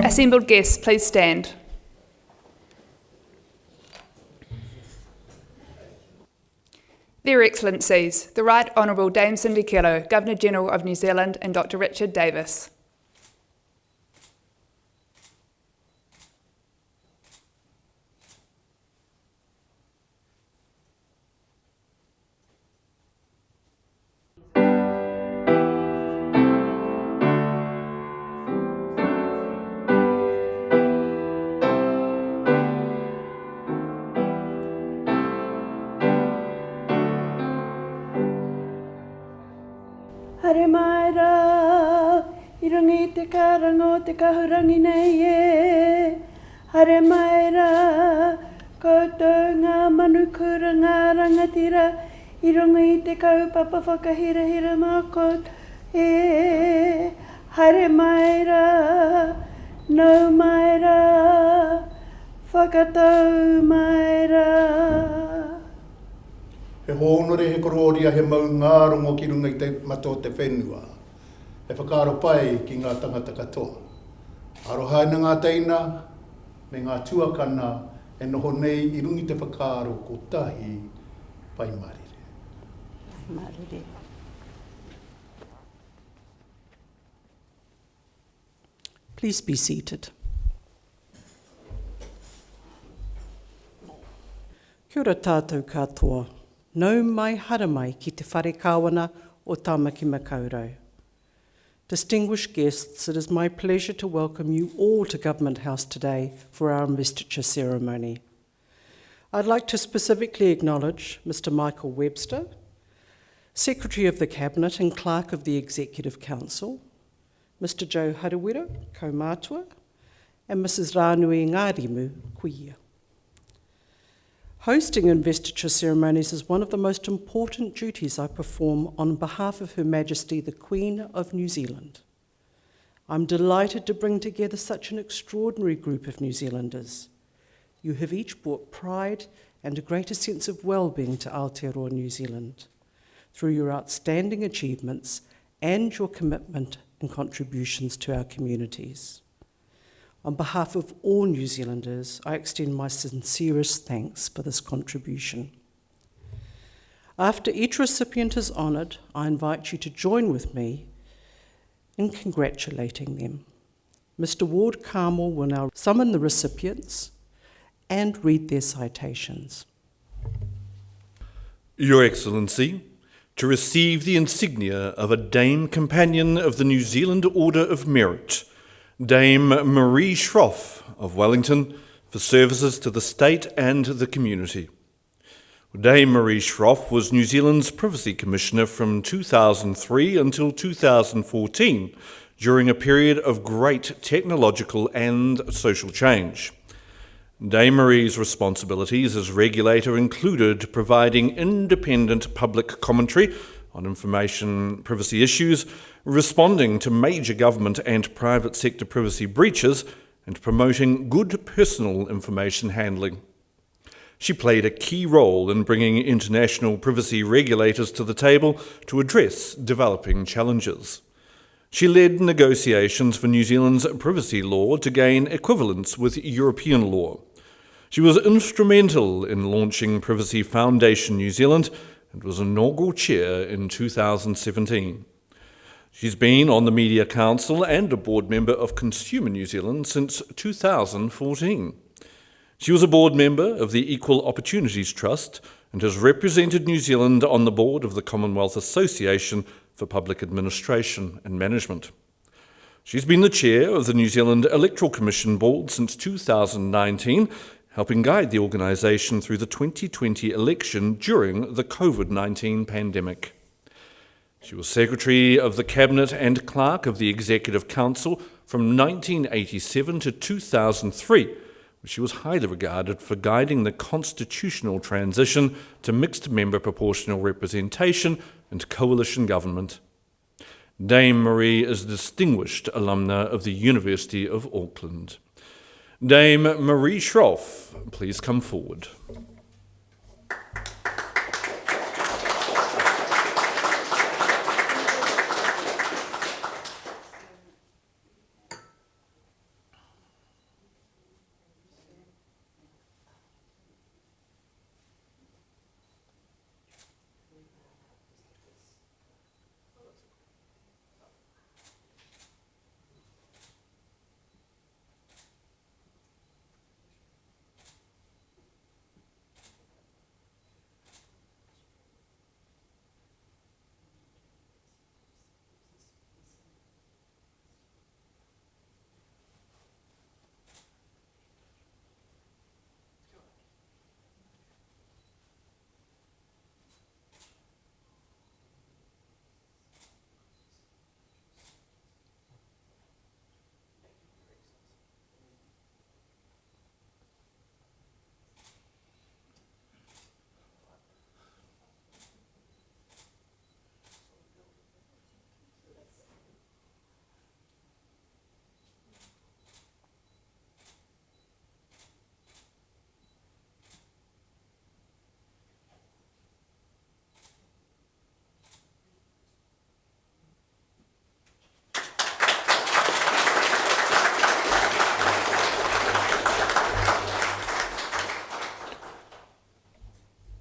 Assembled guests, please stand. Their Excellencies, the Right Honourable Dame Cindy Kello, Governor-General of New Zealand, and Dr. Richard Davis. Hare mai rā, I rungi te karango te kahurangi nei e. Hare mai rā, koutou ngā manukura ngā rangatira, I rungi te kaupapa whakahira mākot e. Hare mai rā, nau mai rā, whakatau mai rā. He hōnore he kororia he mau ngārongo ki runga I te mato te whenua. He whakaaro pai ki ngā tangata katoa. Arohaina ngā teina, me ngā tuakana, e noho nei I rungi te whakaaro ko tahi pai marire. Marire. Please be seated. Kia ora tātou katoa. Nau mai hara mai ki te whare kāwana o Tāmaki Makaurau. Distinguished guests, it is my pleasure to welcome you all to Government House today for our investiture ceremony. I'd like to specifically acknowledge Mr. Michael Webster, Secretary of the Cabinet and Clerk of the Executive Council, Mr. Joe Harawira, Kaumātua, and Mrs. Rānui Ngārimu, Kuia. Hosting investiture ceremonies is one of the most important duties I perform on behalf of Her Majesty the Queen of New Zealand. I'm delighted to bring together such an extraordinary group of New Zealanders. You have each brought pride and a greater sense of well-being to Aotearoa New Zealand through your outstanding achievements and your commitment and contributions to our communities. On behalf of all New Zealanders, I extend my sincerest thanks for this contribution. After each recipient is honoured, I invite you to join with me in congratulating them. Mr. Ward Carmel will now summon the recipients and read their citations. Your Excellency, to receive the insignia of a Dame Companion of the New Zealand Order of Merit, Dame Marie Shroff of Wellington, for services to the state and the community. Dame Marie Shroff was New Zealand's Privacy Commissioner from 2003 until 2014, during a period of great technological and social change. Dame Marie's responsibilities as regulator included providing independent public commentary on information privacy issues, responding to major government and private sector privacy breaches, and promoting good personal information handling. She played a key role in bringing international privacy regulators to the table to address developing challenges. She led negotiations for New Zealand's privacy law to gain equivalence with European law. She was instrumental in launching Privacy Foundation New Zealand and was inaugural chair in 2017. She's been on the Media Council and a board member of Consumer New Zealand since 2014. She was a board member of the Equal Opportunities Trust and has represented New Zealand on the board of the Commonwealth Association for Public Administration and Management. She's been the chair of the New Zealand Electoral Commission Board since 2019, helping guide the organisation through the 2020 election during the COVID-19 pandemic. She was Secretary of the Cabinet and Clerk of the Executive Council from 1987 to 2003, where she was highly regarded for guiding the constitutional transition to mixed member proportional representation and coalition government. Dame Marie is a distinguished alumna of the University of Auckland. Dame Marie Shroff, please come forward.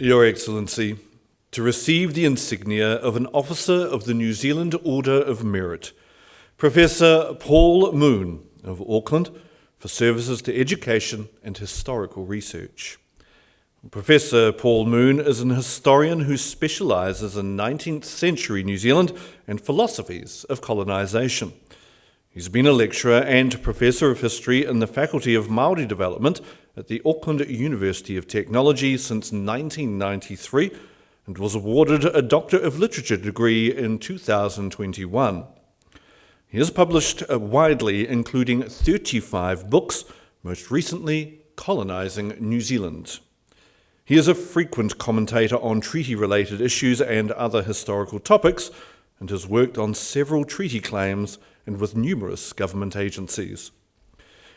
Your Excellency, to receive the insignia of an Officer of the New Zealand Order of Merit, Professor Paul Moon of Auckland, for services to education and historical research. Professor Paul Moon is an historian who specialises in 19th century New Zealand and philosophies of colonisation. He's been a lecturer and professor of history in the Faculty of Māori Development at the Auckland University of Technology since 1993 and was awarded a Doctor of Literature degree in 2021. He has published widely, including 35 books, most recently Colonising New Zealand. He is a frequent commentator on treaty-related issues and other historical topics, and has worked on several treaty claims and with numerous government agencies.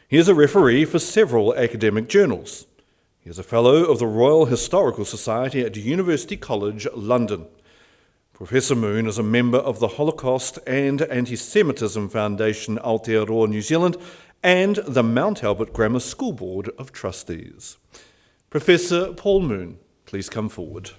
He is a referee for several academic journals. He is a Fellow of the Royal Historical Society at University College, London. Professor Moon is a member of the Holocaust and Anti-Semitism Foundation Aotearoa New Zealand and the Mount Albert Grammar School Board of Trustees. Professor Paul Moon, please come forward.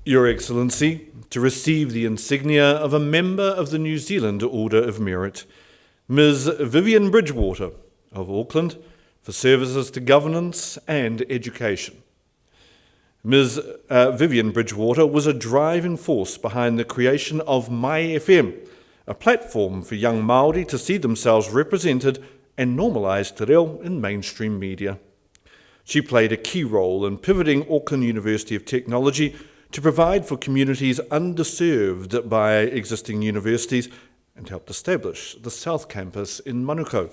Your Excellency, to receive the insignia of a member of the New Zealand Order of Merit, Ms. Vivian Bridgewater of Auckland, for services to governance and education. Ms. Vivian Bridgewater was a driving force behind the creation of My FM, a platform for young Māori to see themselves represented and normalise te reo in mainstream media. She played a key role in pivoting Auckland University of Technology to provide for communities underserved by existing universities and helped establish the South Campus in Manukau.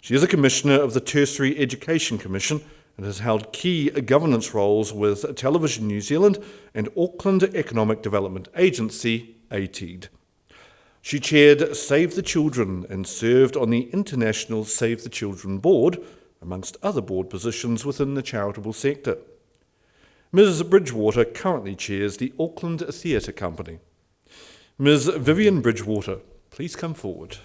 She is a Commissioner of the Tertiary Education Commission and has held key governance roles with Television New Zealand and Auckland Economic Development Agency, ATED. She chaired Save the Children and served on the International Save the Children Board, amongst other board positions within the charitable sector. Ms. Bridgewater currently chairs the Auckland Theatre Company. Ms. Vivian Bridgewater, please come forward.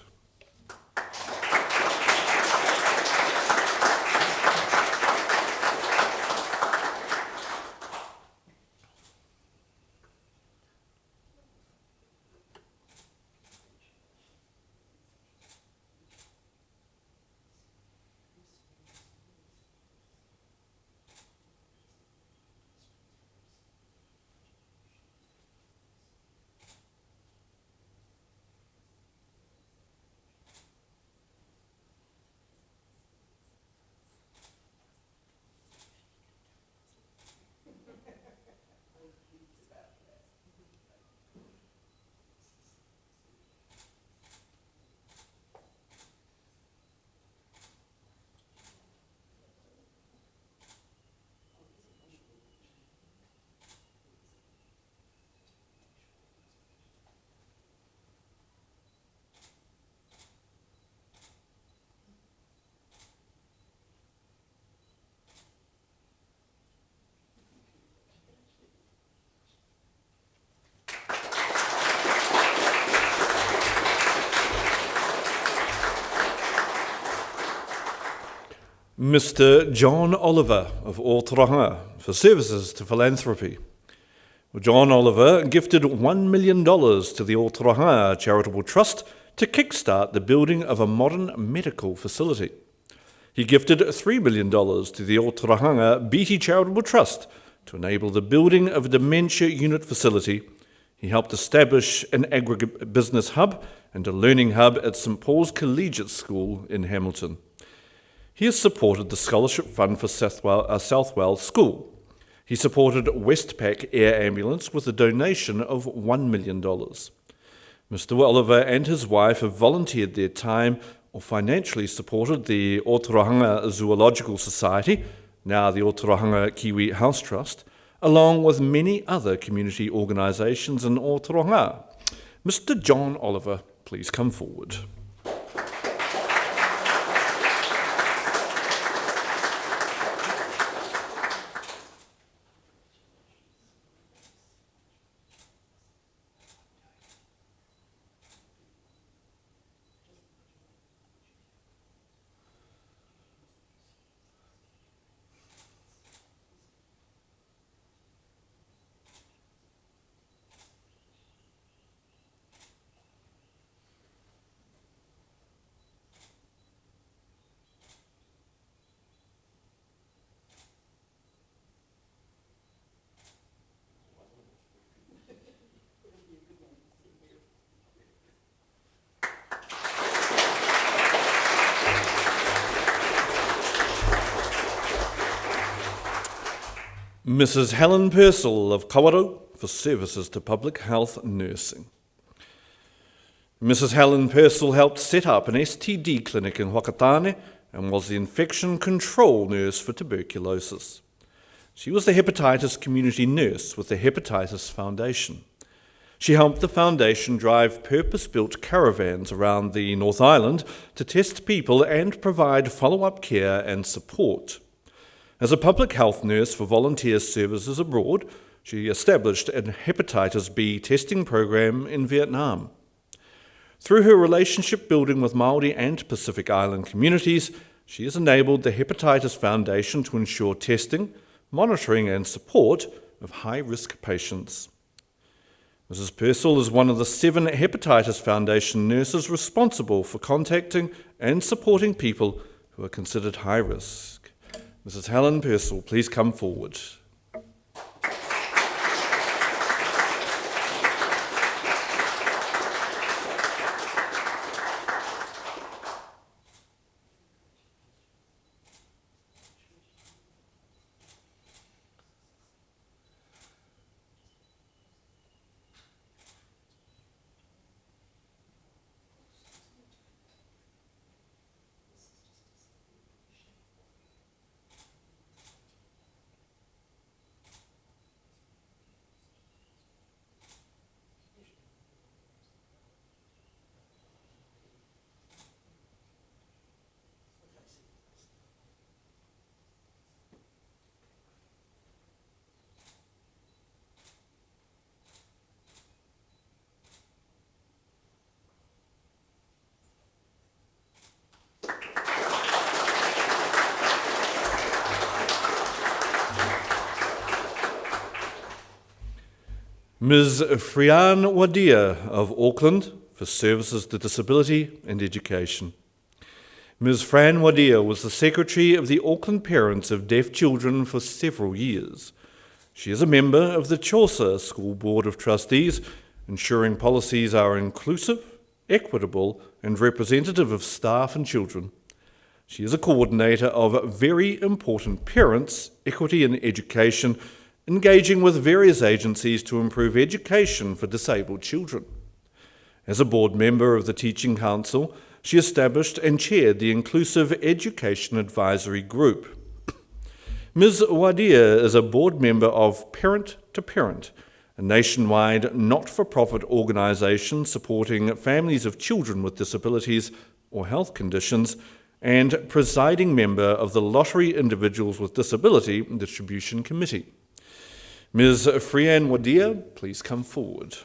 Mr. John Oliver of Aotearoa for services to philanthropy. John Oliver gifted $1 million to the Aotearoa Charitable Trust to kickstart the building of a modern medical facility. He gifted $3 million to the Aotearoa Beatty Charitable Trust to enable the building of a dementia unit facility. He helped establish an agribusiness hub and a learning hub at St Paul's Collegiate School in Hamilton. He has supported the Scholarship Fund for South Wales School. He supported Westpac Air Ambulance with a donation of $1 million. Mr. Oliver and his wife have volunteered their time or financially supported the Otorohanga Zoological Society, now the Otorohanga Kiwi House Trust, along with many other community organisations in Otorohanga. Mr. John Oliver, please come forward. Mrs. Helen Purcell of Kawarau for services to public health nursing. Mrs. Helen Purcell helped set up an STD clinic in Whakatane and was the infection control nurse for tuberculosis. She was the hepatitis community nurse with the Hepatitis Foundation. She helped the foundation drive purpose-built caravans around the North Island to test people and provide follow-up care and support. As a public health nurse for volunteer services abroad, she established a hepatitis B testing program in Vietnam. Through her relationship building with Māori and Pacific Island communities, she has enabled the Hepatitis Foundation to ensure testing, monitoring and support of high-risk patients. Mrs. Purcell is one of the 7 Hepatitis Foundation nurses responsible for contacting and supporting people who are considered high risk. Mrs. Helen Purcell, please come forward. Ms. Freyana Wadia of Auckland for services to disability and education. Ms. Fran Wadia was the Secretary of the Auckland Parents of Deaf Children for several years. She is a member of the Chaucer School Board of Trustees, ensuring policies are inclusive, equitable and representative of staff and children. She is a coordinator of Very Important Parents, Equity in Education, engaging with various agencies to improve education for disabled children. As a board member of the Teaching Council, she established and chaired the Inclusive Education Advisory Group. Ms. Wadia is a board member of Parent to Parent, a nationwide not-for-profit organisation supporting families of children with disabilities or health conditions, and presiding member of the Lottery Individuals with Disability Distribution Committee. Ms. Freyana Wadia, please come forward.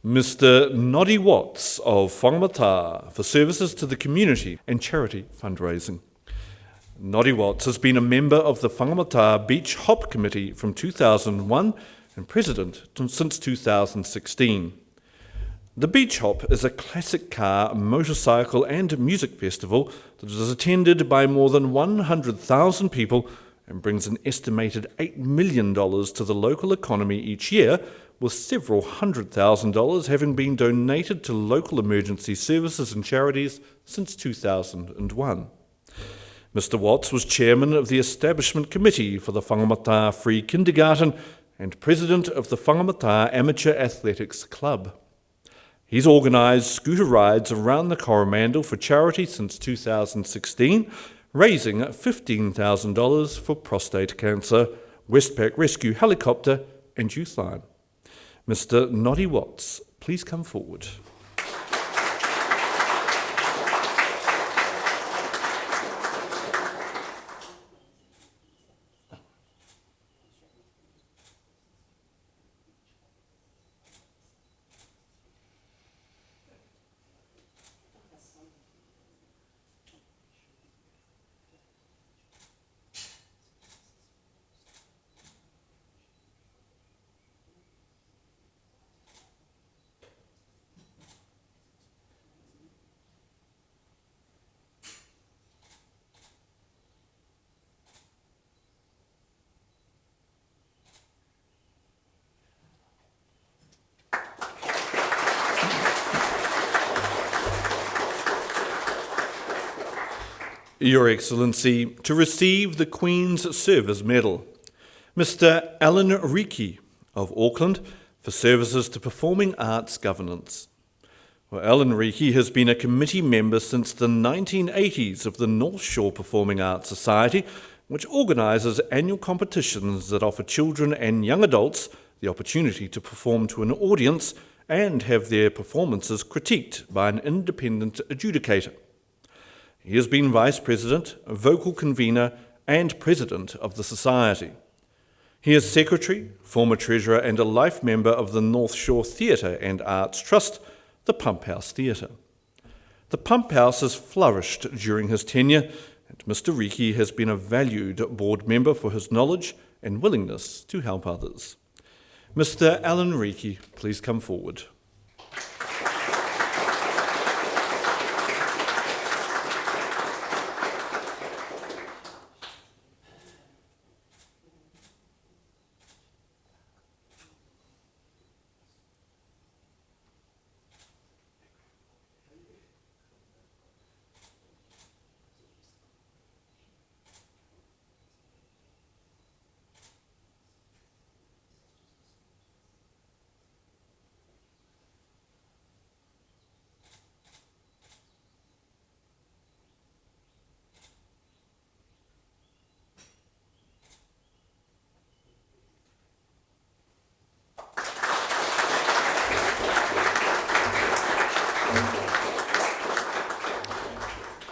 Mr. Noddy Watts of Whangamata for services to the community and charity fundraising. Noddy Watts has been a member of the Whangamata Beach Hop Committee from 2001 and president since 2016. The Beach Hop is a classic car, motorcycle and music festival that is attended by more than 100,000 people and brings an estimated $8 million to the local economy each year, with several $100,000 having been donated to local emergency services and charities since 2001. Mr. Watts was chairman of the Establishment Committee for the Whangamata Free Kindergarten and president of the Whangamata Amateur Athletics Club. He's organised scooter rides around the Coromandel for charity since 2016, raising $15,000 for prostate cancer, Westpac Rescue Helicopter and Youthline. Mr. Noddy Watts, please come forward. Your Excellency, to receive the Queen's Service Medal, Mr. Alan Ricci of Auckland for services to performing arts governance. Well, Alan Ricci has been a committee member since the 1980s of the North Shore Performing Arts Society, which organises annual competitions that offer children and young adults the opportunity to perform to an audience and have their performances critiqued by an independent adjudicator. He has been Vice President, Vocal Convener and President of the Society. He is Secretary, former Treasurer and a life member of the North Shore Theatre and Arts Trust, the Pump House Theatre. The Pump House has flourished during his tenure, and Mr. Ricci has been a valued board member for his knowledge and willingness to help others. Mr. Alan Ricci, please come forward.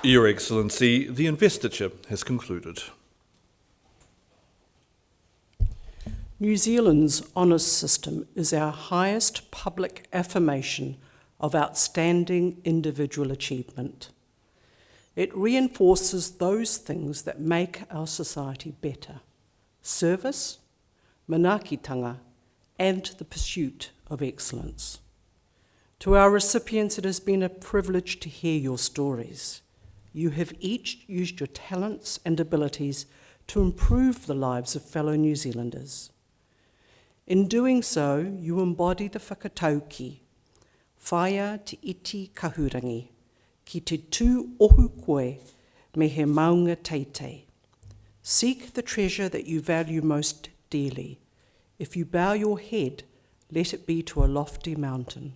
Your Excellency, the investiture has concluded. New Zealand's honours system is our highest public affirmation of outstanding individual achievement. It reinforces those things that make our society better: service, manaakitanga, and the pursuit of excellence. To our recipients, it has been a privilege to hear your stories. You have each used your talents and abilities to improve the lives of fellow New Zealanders. In doing so, you embody the whakatauki, whaia te iti kahurangi, ki te tū ohu koe me he maunga teitei. Seek the treasure that you value most dearly. If you bow your head, let it be to a lofty mountain.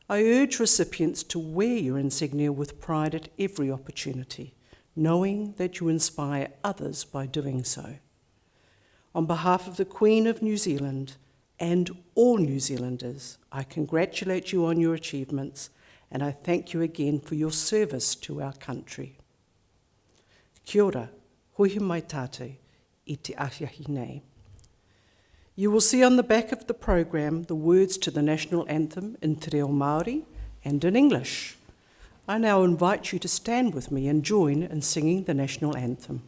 I urge recipients to wear your insignia with pride at every opportunity, knowing that you inspire others by doing so. On behalf of the Queen of New Zealand and all New Zealanders, I congratulate you on your achievements, and I thank you again for your service to our country. Kia ora, hui mai tātou I te ahiahi nei. You will see on the back of the program the words to the national anthem in Te Reo Māori and in English. I now invite you to stand with me and join in singing the national anthem.